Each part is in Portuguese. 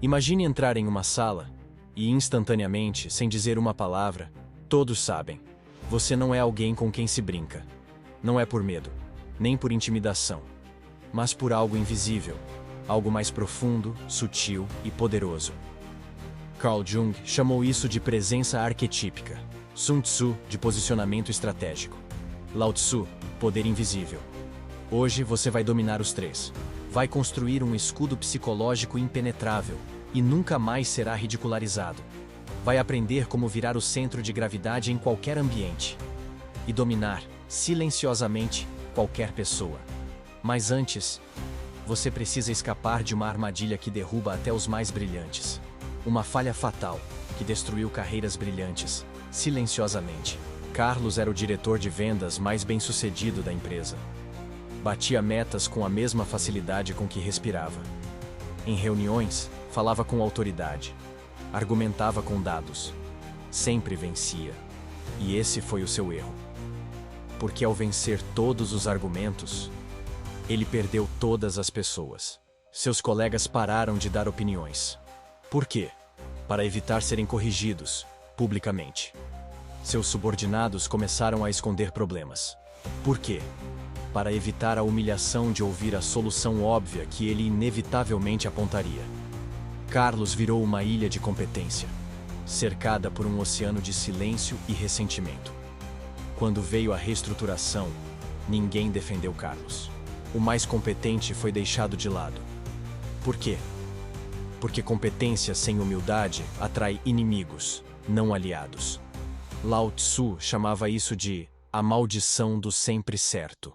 Imagine entrar em uma sala e, instantaneamente, sem dizer uma palavra, todos sabem. Você não é alguém com quem se brinca. Não é por medo, nem por intimidação, mas por algo invisível, algo mais profundo, sutil e poderoso. Carl Jung chamou isso de presença arquetípica, Sun Tzu de posicionamento estratégico, Lao Tzu, poder invisível. Hoje você vai dominar os três. Vai construir um escudo psicológico impenetrável e nunca mais será ridicularizado. Vai aprender como virar o centro de gravidade em qualquer ambiente e dominar, silenciosamente, qualquer pessoa. Mas antes, você precisa escapar de uma armadilha que derruba até os mais brilhantes. Uma falha fatal que destruiu carreiras brilhantes, silenciosamente. Carlos era o diretor de vendas mais bem-sucedido da empresa. Batia metas com a mesma facilidade com que respirava. Em reuniões, falava com autoridade. Argumentava com dados. Sempre vencia. E esse foi o seu erro. Porque ao vencer todos os argumentos, ele perdeu todas as pessoas. Seus colegas pararam de dar opiniões. Por quê? Para evitar serem corrigidos, publicamente. Seus subordinados começaram a esconder problemas. Por quê? Para evitar a humilhação de ouvir a solução óbvia que ele inevitavelmente apontaria. Carlos virou uma ilha de competência, cercada por um oceano de silêncio e ressentimento. Quando veio a reestruturação, ninguém defendeu Carlos. O mais competente foi deixado de lado. Por quê? Porque competência sem humildade atrai inimigos, não aliados. Lao Tzu chamava isso de a maldição do sempre certo.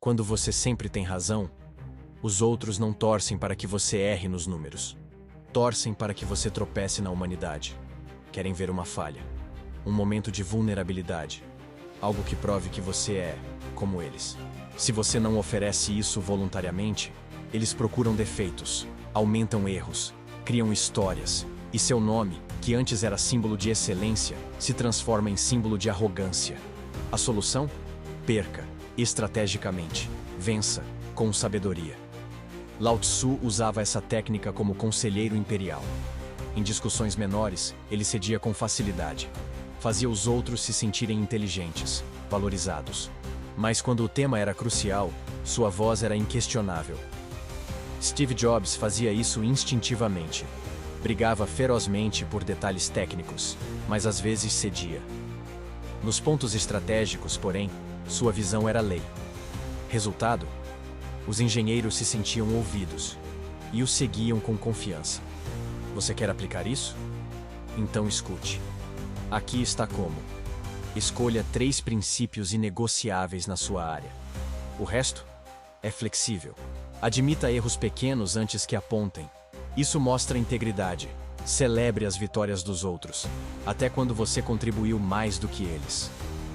Quando você sempre tem razão, os outros não torcem para que você erre nos números. Torcem para que você tropece na humanidade. Querem ver uma falha, um momento de vulnerabilidade, algo que prove que você é como eles. Se você não oferece isso voluntariamente, eles procuram defeitos, aumentam erros, criam histórias, e seu nome, que antes era símbolo de excelência, se transforma em símbolo de arrogância. A solução? Perca, estrategicamente. Vença, com sabedoria. Lao Tzu usava essa técnica como conselheiro imperial. Em discussões menores, ele cedia com facilidade. Fazia os outros se sentirem inteligentes, valorizados. Mas quando o tema era crucial, sua voz era inquestionável. Steve Jobs fazia isso instintivamente. Brigava ferozmente por detalhes técnicos, mas às vezes cedia. Nos pontos estratégicos, porém, sua visão era lei. Resultado? Os engenheiros se sentiam ouvidos e o seguiam com confiança. Você quer aplicar isso? Então escute. Aqui está como. Escolha 3 princípios inegociáveis na sua área. O resto é flexível. Admita erros pequenos antes que apontem. Isso mostra integridade. Celebre as vitórias dos outros, até quando você contribuiu mais do que eles.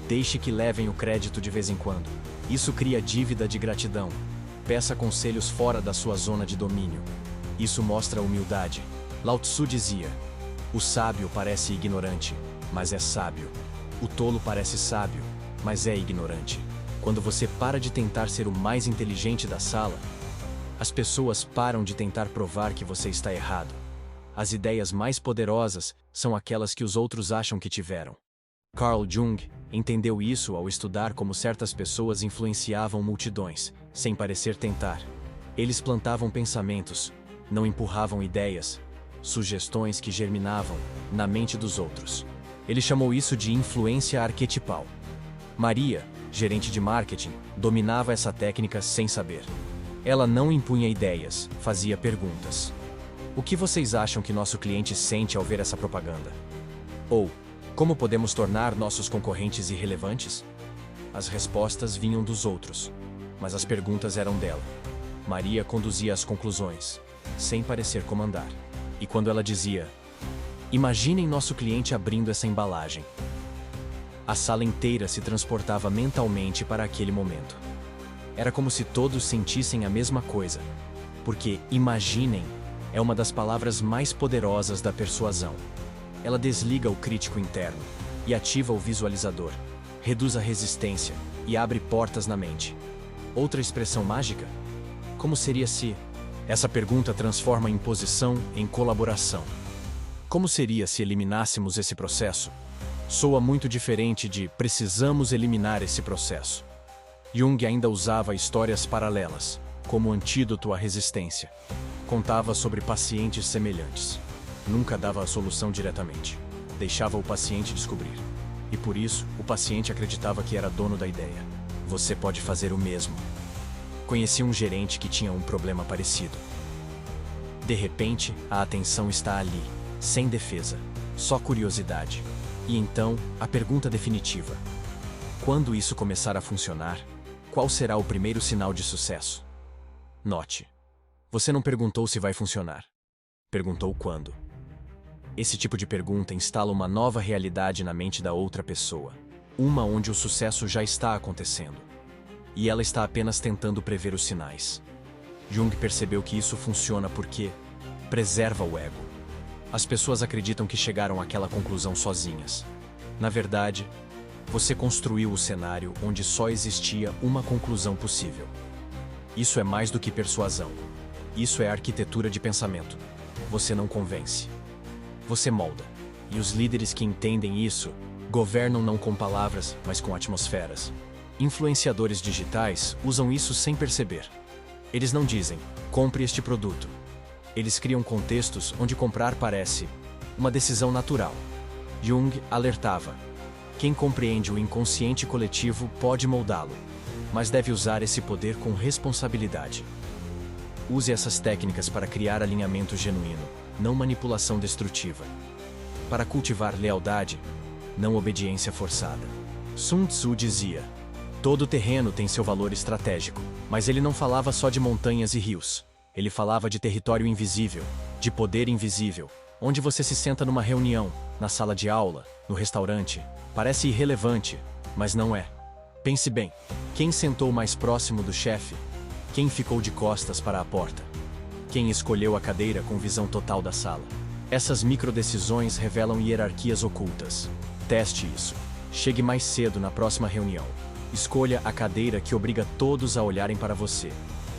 Deixe que levem o crédito de vez em quando. Isso cria dívida de gratidão. Peça conselhos fora da sua zona de domínio. Isso mostra humildade. Lao Tzu dizia: o sábio parece ignorante, mas é sábio. O tolo parece sábio, mas é ignorante. Quando você para de tentar ser o mais inteligente da sala, as pessoas param de tentar provar que você está errado. As ideias mais poderosas são aquelas que os outros acham que tiveram. Carl Jung entendeu isso ao estudar como certas pessoas influenciavam multidões, sem parecer tentar. Eles plantavam pensamentos, não empurravam ideias, sugestões que germinavam na mente dos outros. Ele chamou isso de influência arquetipal. Maria, gerente de marketing, dominava essa técnica sem saber. Ela não impunha ideias, fazia perguntas. O que vocês acham que nosso cliente sente ao ver essa propaganda? Ou, como podemos tornar nossos concorrentes irrelevantes? As respostas vinham dos outros, mas as perguntas eram dela. Maria conduzia as conclusões, sem parecer comandar. E quando ela dizia: imaginem nosso cliente abrindo essa embalagem, a sala inteira se transportava mentalmente para aquele momento. Era como se todos sentissem a mesma coisa, porque imaginem é uma das palavras mais poderosas da persuasão. Ela desliga o crítico interno e ativa o visualizador, reduz a resistência e abre portas na mente. Outra expressão mágica? Como seria se Essa pergunta transforma a imposição em colaboração. Como seria se eliminássemos esse processo? Soa muito diferente de precisamos eliminar esse processo. Jung ainda usava histórias paralelas, como antídoto à resistência. Contava sobre pacientes semelhantes. Nunca dava a solução diretamente. Deixava o paciente descobrir. E por isso, o paciente acreditava que era dono da ideia. Você pode fazer o mesmo. Conheci um gerente que tinha um problema parecido. De repente, a atenção está ali, sem defesa, só curiosidade. E então, a pergunta definitiva: quando isso começar a funcionar, qual será o primeiro sinal de sucesso? Note, você não perguntou se vai funcionar. Perguntou quando. Esse tipo de pergunta instala uma nova realidade na mente da outra pessoa, uma onde o sucesso já está acontecendo. E ela está apenas tentando prever os sinais. Jung percebeu que isso funciona porque preserva o ego. As pessoas acreditam que chegaram àquela conclusão sozinhas. Na verdade, você construiu o cenário onde só existia uma conclusão possível. Isso é mais do que persuasão. Isso é arquitetura de pensamento. Você não convence. Você molda. E os líderes que entendem isso governam não com palavras, mas com atmosferas. Influenciadores digitais usam isso sem perceber. Eles não dizem, compre este produto. Eles criam contextos onde comprar parece uma decisão natural. Jung alertava: quem compreende o inconsciente coletivo pode moldá-lo, mas deve usar esse poder com responsabilidade. Use essas técnicas para criar alinhamento genuíno, não manipulação destrutiva. Para cultivar lealdade, não obediência forçada. Sun Tzu dizia: todo terreno tem seu valor estratégico, mas ele não falava só de montanhas e rios. Ele falava de território invisível, de poder invisível, onde você se senta numa reunião, na sala de aula, no restaurante. Parece irrelevante, mas não é. Pense bem, quem sentou mais próximo do chefe? Quem ficou de costas para a porta? Quem escolheu a cadeira com visão total da sala? Essas microdecisões revelam hierarquias ocultas. Teste isso. Chegue mais cedo na próxima reunião. Escolha a cadeira que obriga todos a olharem para você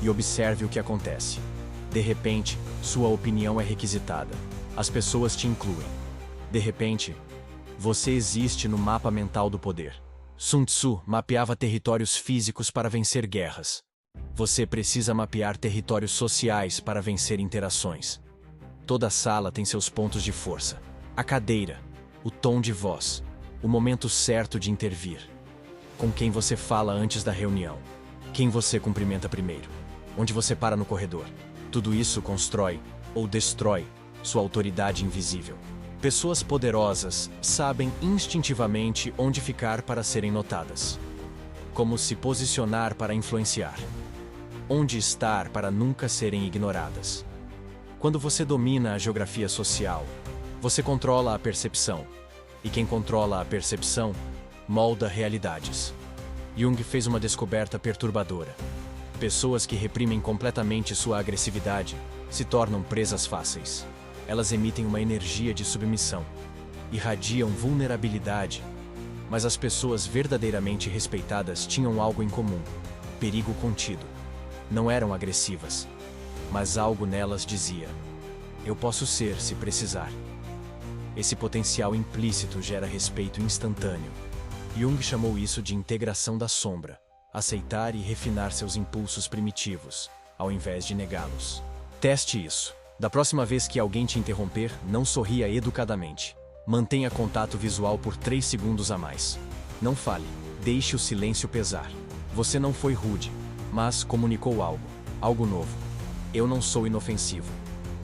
e observe o que acontece. De repente, sua opinião é requisitada. As pessoas te incluem. De repente, você existe no mapa mental do poder. Sun Tzu mapeava territórios físicos para vencer guerras. Você precisa mapear territórios sociais para vencer interações. Toda sala tem seus pontos de força. A cadeira, o tom de voz, o momento certo de intervir. Com quem você fala antes da reunião. Quem você cumprimenta primeiro. Onde você para no corredor. Tudo isso constrói, ou destrói, sua autoridade invisível. Pessoas poderosas sabem instintivamente onde ficar para serem notadas. Como se posicionar para influenciar. Onde estar para nunca serem ignoradas. Quando você domina a geografia social, você controla a percepção. E quem controla a percepção, molda realidades. Jung fez uma descoberta perturbadora. Pessoas que reprimem completamente sua agressividade se tornam presas fáceis. Elas emitem uma energia de submissão, irradiam vulnerabilidade, mas as pessoas verdadeiramente respeitadas tinham algo em comum: perigo contido. Não eram agressivas, mas algo nelas dizia: eu posso ser se precisar. Esse potencial implícito gera respeito instantâneo. Jung chamou isso de integração da sombra, aceitar e refinar seus impulsos primitivos, ao invés de negá-los. Teste isso. Da próxima vez que alguém te interromper, não sorria educadamente. Mantenha contato visual por 3 segundos a mais. Não fale, deixe o silêncio pesar. Você não foi rude, mas comunicou algo novo. Eu não sou inofensivo.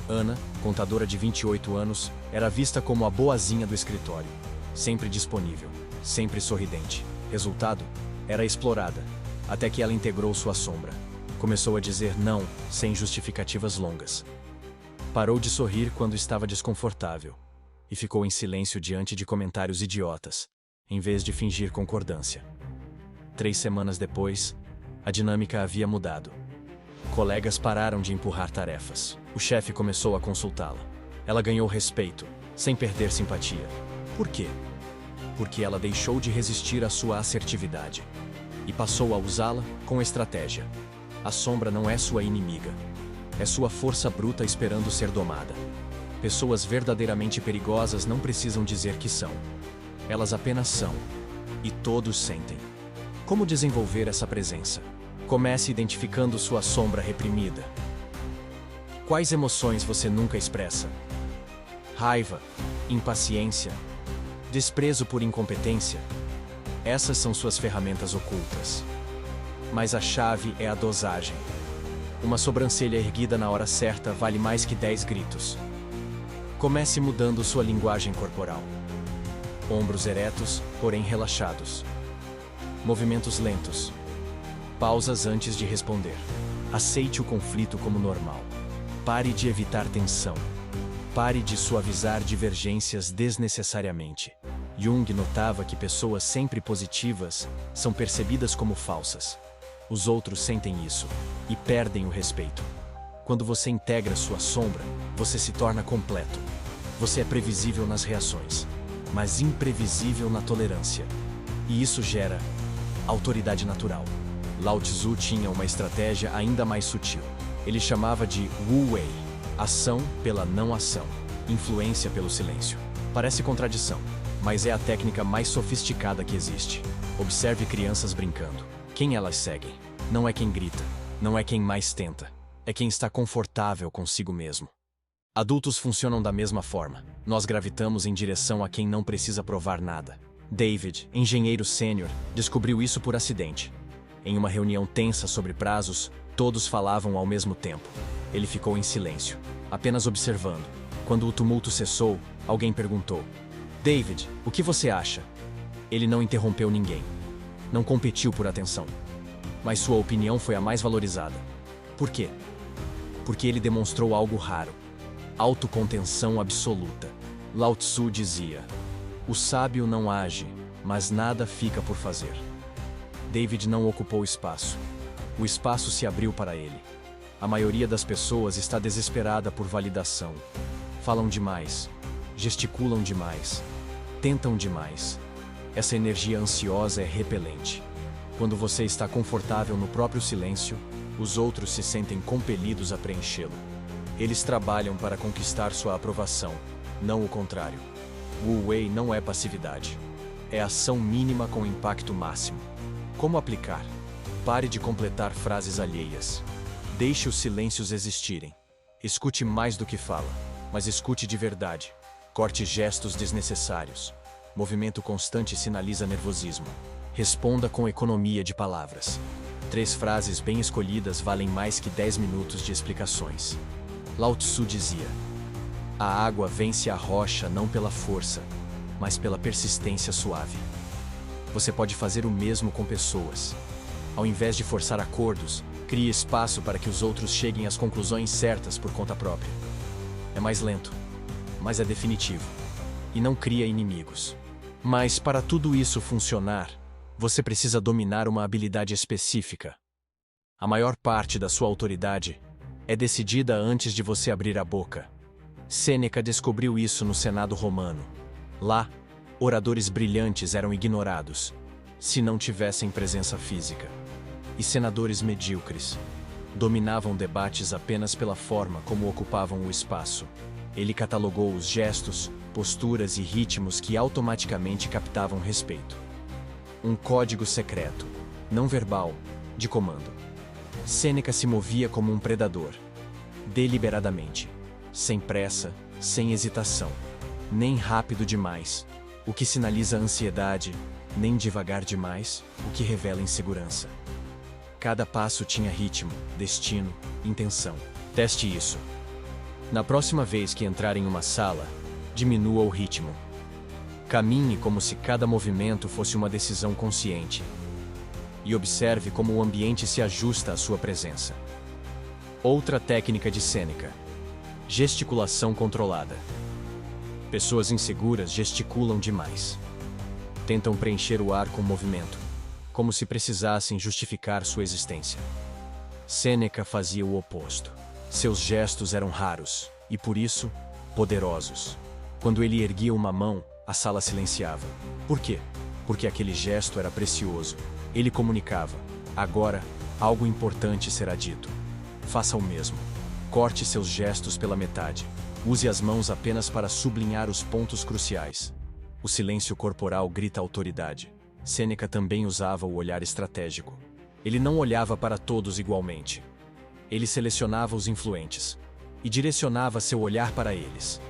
Ana, contadora de 28 anos, era vista como a boazinha do escritório. Sempre disponível, sempre sorridente. Resultado? Era explorada, até que ela integrou sua sombra. Começou a dizer não, sem justificativas longas. Parou de sorrir quando estava desconfortável, e ficou em silêncio diante de comentários idiotas, em vez de fingir concordância. 3 semanas depois, a dinâmica havia mudado. Colegas pararam de empurrar tarefas. O chefe começou a consultá-la. Ela ganhou respeito, sem perder simpatia. Por quê? Porque ela deixou de resistir à sua assertividade e passou a usá-la com estratégia. A sombra não é sua inimiga. É sua força bruta esperando ser domada. Pessoas verdadeiramente perigosas não precisam dizer que são. Elas apenas são. E todos sentem. Como desenvolver essa presença? Comece identificando sua sombra reprimida. Quais emoções você nunca expressa? Raiva, impaciência, desprezo por incompetência. Essas são suas ferramentas ocultas. Mas a chave é a dosagem. Uma sobrancelha erguida na hora certa vale mais que 10 gritos. Comece mudando sua linguagem corporal. Ombros eretos, porém relaxados. Movimentos lentos. Pausas antes de responder. Aceite o conflito como normal. Pare de evitar tensão. Pare de suavizar divergências desnecessariamente. Jung notava que pessoas sempre positivas são percebidas como falsas. Os outros sentem isso e perdem o respeito. Quando você integra sua sombra, você se torna completo. Você é previsível nas reações, mas imprevisível na tolerância. E isso gera autoridade natural. Lao Tzu tinha uma estratégia ainda mais sutil. Ele chamava de Wu Wei, ação pela não ação, influência pelo silêncio. Parece contradição, mas é a técnica mais sofisticada que existe. Observe crianças brincando. Quem elas seguem? Não é quem grita, não é quem mais tenta, é quem está confortável consigo mesmo. Adultos funcionam da mesma forma. Nós gravitamos em direção a quem não precisa provar nada. David, engenheiro sênior, descobriu isso por acidente. Em uma reunião tensa sobre prazos, todos falavam ao mesmo tempo. Ele ficou em silêncio, apenas observando. Quando o tumulto cessou, alguém perguntou: David, o que você acha? Ele não interrompeu ninguém. Não competiu por atenção. Mas sua opinião foi a mais valorizada. Por quê? Porque ele demonstrou algo raro. Autocontenção absoluta. Lao Tzu dizia: o sábio não age, mas nada fica por fazer. David não ocupou espaço. O espaço se abriu para ele. A maioria das pessoas está desesperada por validação. Falam demais, gesticulam demais, tentam demais. Essa energia ansiosa é repelente. Quando você está confortável no próprio silêncio, os outros se sentem compelidos a preenchê-lo. Eles trabalham para conquistar sua aprovação, não o contrário. Wu Wei não é passividade. É ação mínima com impacto máximo. Como aplicar? Pare de completar frases alheias. Deixe os silêncios existirem. Escute mais do que fala, mas escute de verdade. Corte gestos desnecessários. Movimento constante sinaliza nervosismo. Responda com economia de palavras. 3 frases bem escolhidas valem mais que 10 minutos de explicações. Lao Tzu dizia: a água vence a rocha não pela força, mas pela persistência suave. Você pode fazer o mesmo com pessoas. Ao invés de forçar acordos, crie espaço para que os outros cheguem às conclusões certas por conta própria. É mais lento, mas é definitivo. E não cria inimigos. Mas para tudo isso funcionar, você precisa dominar uma habilidade específica. A maior parte da sua autoridade é decidida antes de você abrir a boca. Sêneca descobriu isso no Senado romano. Lá, oradores brilhantes eram ignorados, se não tivessem presença física. E senadores medíocres dominavam debates apenas pela forma como ocupavam o espaço. Ele catalogou os gestos, posturas e ritmos que automaticamente captavam respeito. Um código secreto, não verbal, de comando. Sêneca se movia como um predador, deliberadamente, sem pressa, sem hesitação, nem rápido demais, o que sinaliza ansiedade, nem devagar demais, o que revela insegurança. Cada passo tinha ritmo, destino, intenção. Teste isso. Na próxima vez que entrar em uma sala, diminua o ritmo. Caminhe como se cada movimento fosse uma decisão consciente. E observe como o ambiente se ajusta à sua presença. Outra técnica de Sêneca: gesticulação controlada. Pessoas inseguras gesticulam demais. Tentam preencher o ar com movimento, como se precisassem justificar sua existência. Sêneca fazia o oposto. Seus gestos eram raros e, por isso, poderosos. Quando ele erguia uma mão, a sala silenciava. Por quê? Porque aquele gesto era precioso. Ele comunicava: agora, algo importante será dito. Faça o mesmo. Corte seus gestos pela metade. Use as mãos apenas para sublinhar os pontos cruciais. O silêncio corporal grita autoridade. Sêneca também usava o olhar estratégico. Ele não olhava para todos igualmente. Ele selecionava os influentes e direcionava seu olhar para eles.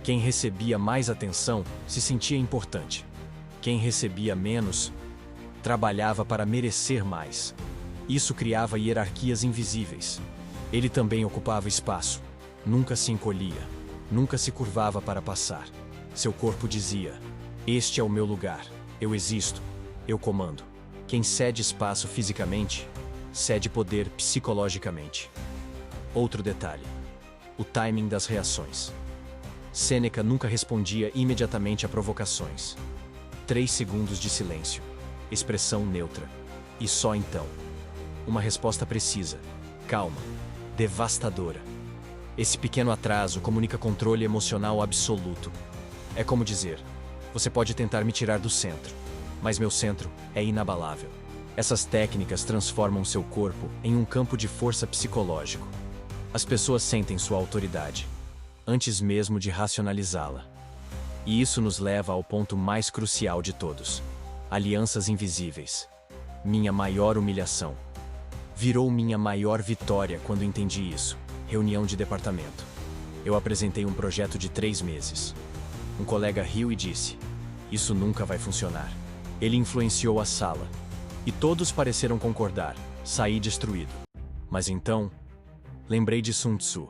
Quem recebia mais atenção se sentia importante. Quem recebia menos, trabalhava para merecer mais. Isso criava hierarquias invisíveis. Ele também ocupava espaço. Nunca se encolhia. Nunca se curvava para passar. Seu corpo dizia: "Este é o meu lugar. Eu existo. Eu comando." Quem cede espaço fisicamente, cede poder psicologicamente. Outro detalhe: o timing das reações. Sêneca nunca respondia imediatamente a provocações. 3 segundos de silêncio, expressão neutra, e só então. Uma resposta precisa, calma, devastadora. Esse pequeno atraso comunica controle emocional absoluto. É como dizer: você pode tentar me tirar do centro, mas meu centro é inabalável. Essas técnicas transformam seu corpo em um campo de força psicológico. As pessoas sentem sua autoridade, antes mesmo de racionalizá-la. E isso nos leva ao ponto mais crucial de todos: alianças invisíveis. Minha maior humilhação virou minha maior vitória quando entendi isso. Reunião de departamento. Eu apresentei um projeto de 3 meses. Um colega riu e disse: "Isso nunca vai funcionar." Ele influenciou a sala. E todos pareceram concordar. Saí destruído. Mas então, lembrei de Sun Tzu.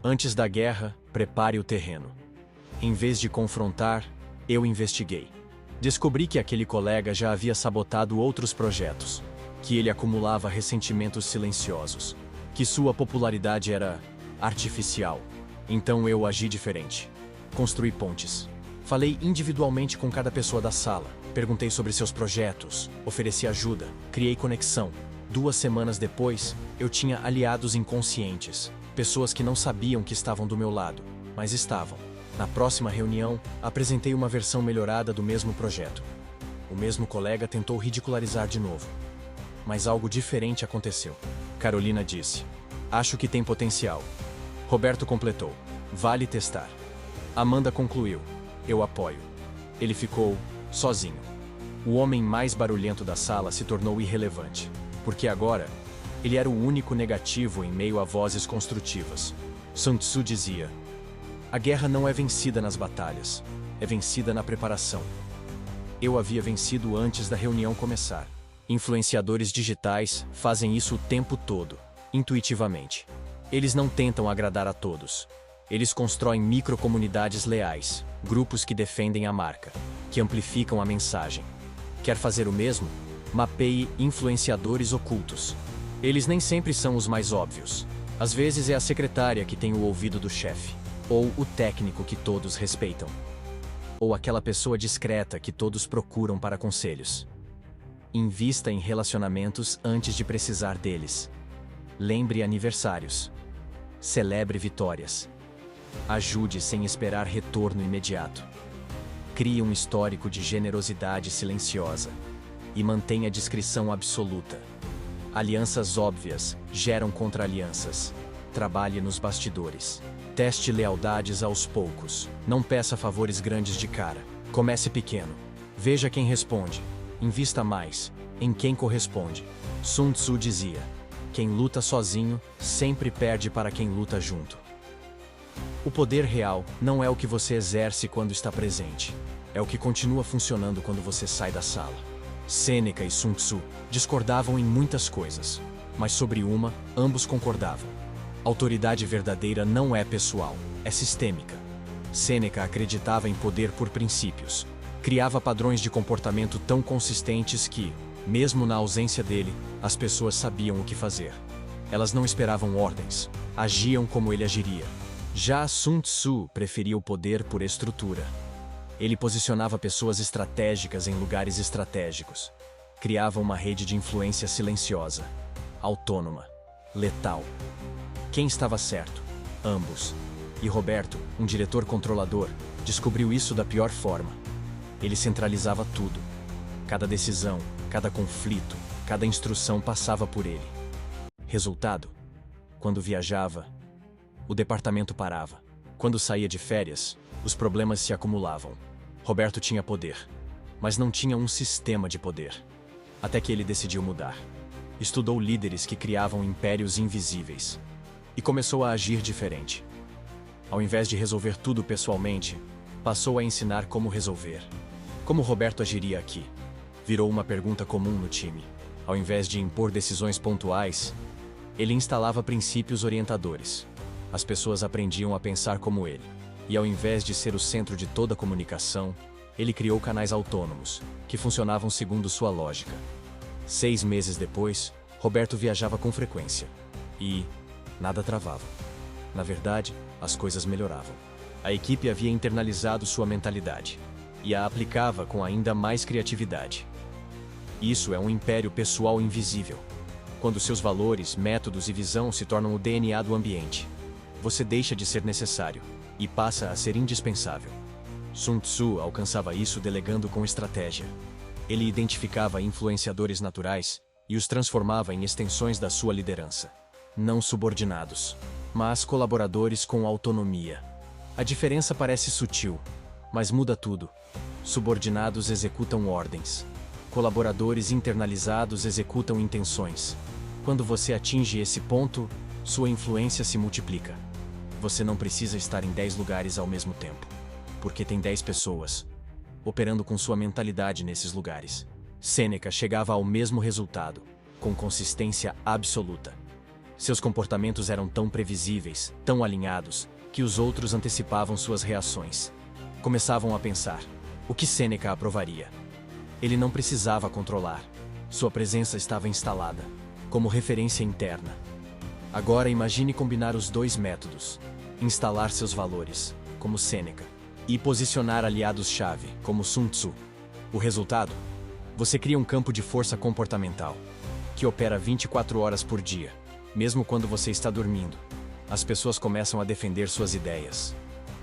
Antes da guerra, prepare o terreno. Em vez de confrontar, eu investiguei. Descobri que aquele colega já havia sabotado outros projetos, que ele acumulava ressentimentos silenciosos, que sua popularidade era artificial. Então eu agi diferente. Construí pontes. Falei individualmente com cada pessoa da sala. Perguntei sobre seus projetos, ofereci ajuda, criei conexão. 2 semanas depois, eu tinha aliados inconscientes, pessoas que não sabiam que estavam do meu lado, mas estavam. Na próxima reunião, apresentei uma versão melhorada do mesmo projeto. O mesmo colega tentou ridicularizar de novo. Mas algo diferente aconteceu. Carolina disse: "Acho que tem potencial." Roberto completou: "Vale testar." Amanda concluiu: "Eu apoio." Ele ficou sozinho. O homem mais barulhento da sala se tornou irrelevante, porque agora ele era o único negativo em meio a vozes construtivas. Sun Tzu dizia: "A guerra não é vencida nas batalhas, é vencida na preparação." Eu havia vencido antes da reunião começar. Influenciadores digitais fazem isso o tempo todo, intuitivamente. Eles não tentam agradar a todos. Eles constroem microcomunidades leais, grupos que defendem a marca, que amplificam a mensagem. Quer fazer o mesmo? Mapeie influenciadores ocultos. Eles nem sempre são os mais óbvios. Às vezes é a secretária que tem o ouvido do chefe, ou o técnico que todos respeitam, ou aquela pessoa discreta que todos procuram para conselhos. Invista em relacionamentos antes de precisar deles. Lembre aniversários. Celebre vitórias. Ajude sem esperar retorno imediato. Crie um histórico de generosidade silenciosa. E mantenha discrição absoluta. Alianças óbvias geram contra-alianças. Trabalhe nos bastidores. Teste lealdades aos poucos. Não peça favores grandes de cara. Comece pequeno. Veja quem responde. Invista mais em quem corresponde. Sun Tzu dizia: "Quem luta sozinho sempre perde para quem luta junto." O poder real não é o que você exerce quando está presente. É o que continua funcionando quando você sai da sala. Sêneca e Sun Tzu discordavam em muitas coisas, mas sobre uma, ambos concordavam. Autoridade verdadeira não é pessoal, é sistêmica. Sêneca acreditava em poder por princípios. Criava padrões de comportamento tão consistentes que, mesmo na ausência dele, as pessoas sabiam o que fazer. Elas não esperavam ordens, agiam como ele agiria. Já Sun Tzu preferia o poder por estrutura. Ele posicionava pessoas estratégicas em lugares estratégicos. Criava uma rede de influência silenciosa, autônoma, letal. Quem estava certo? Ambos. E Roberto, um diretor controlador, descobriu isso da pior forma. Ele centralizava tudo. Cada decisão, cada conflito, cada instrução passava por ele. Resultado? Quando viajava, O departamento parava. Quando saía de férias, os problemas se acumulavam. Roberto tinha poder, mas não tinha um sistema de poder. Até que ele decidiu mudar. Estudou líderes que criavam impérios invisíveis e começou a agir diferente. Ao invés de resolver tudo pessoalmente, passou a ensinar como resolver. Como Roberto agiria aqui? Virou uma pergunta comum no time. Ao invés de impor decisões pontuais, ele instalava princípios orientadores. As pessoas aprendiam a pensar como ele. E ao invés de ser o centro de toda a comunicação, ele criou canais autônomos, que funcionavam segundo sua lógica. 6 meses depois, Roberto viajava com frequência. E nada travava. Na verdade, as coisas melhoravam. A equipe havia internalizado sua mentalidade e a aplicava com ainda mais criatividade. Isso é um império pessoal invisível. Quando seus valores, métodos e visão se tornam o DNA do ambiente, você deixa de ser necessário e passa a ser indispensável. Sun Tzu alcançava isso delegando com estratégia. Ele identificava influenciadores naturais e os transformava em extensões da sua liderança. Não subordinados, mas colaboradores com autonomia. A diferença parece sutil, mas muda tudo. Subordinados executam ordens. Colaboradores internalizados executam intenções. Quando você atinge esse ponto, sua influência se multiplica. Você não precisa estar em 10 lugares ao mesmo tempo, porque tem 10 pessoas operando com sua mentalidade nesses lugares. Sêneca chegava ao mesmo resultado, com consistência absoluta. Seus comportamentos eram tão previsíveis, tão alinhados, que os outros antecipavam suas reações. Começavam a pensar: o que Sêneca aprovaria? Ele não precisava controlar. Sua presença estava instalada, como referência interna. Agora imagine combinar os dois métodos: instalar seus valores, como Sêneca, e posicionar aliados-chave, como Sun Tzu. O resultado? Você cria um campo de força comportamental, que opera 24 horas por dia, mesmo quando você está dormindo. As pessoas começam a defender suas ideias.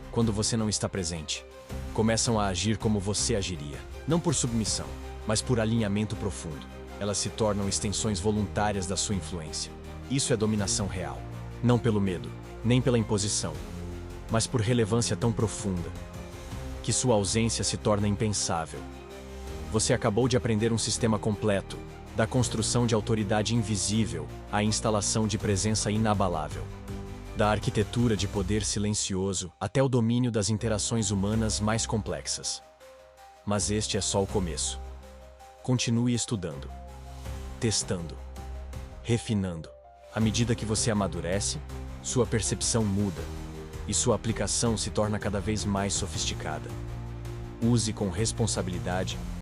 Quando você não está presente, começam a agir como você agiria, não por submissão, mas por alinhamento profundo. Elas se tornam extensões voluntárias da sua influência. Isso é dominação real, não pelo medo, nem pela imposição, mas por relevância tão profunda que sua ausência se torna impensável. Você acabou de aprender um sistema completo, da construção de autoridade invisível à instalação de presença inabalável, da arquitetura de poder silencioso até o domínio das interações humanas mais complexas. Mas este é só o começo. Continue estudando, testando, refinando. À medida que você amadurece, sua percepção muda e sua aplicação se torna cada vez mais sofisticada. Use com responsabilidade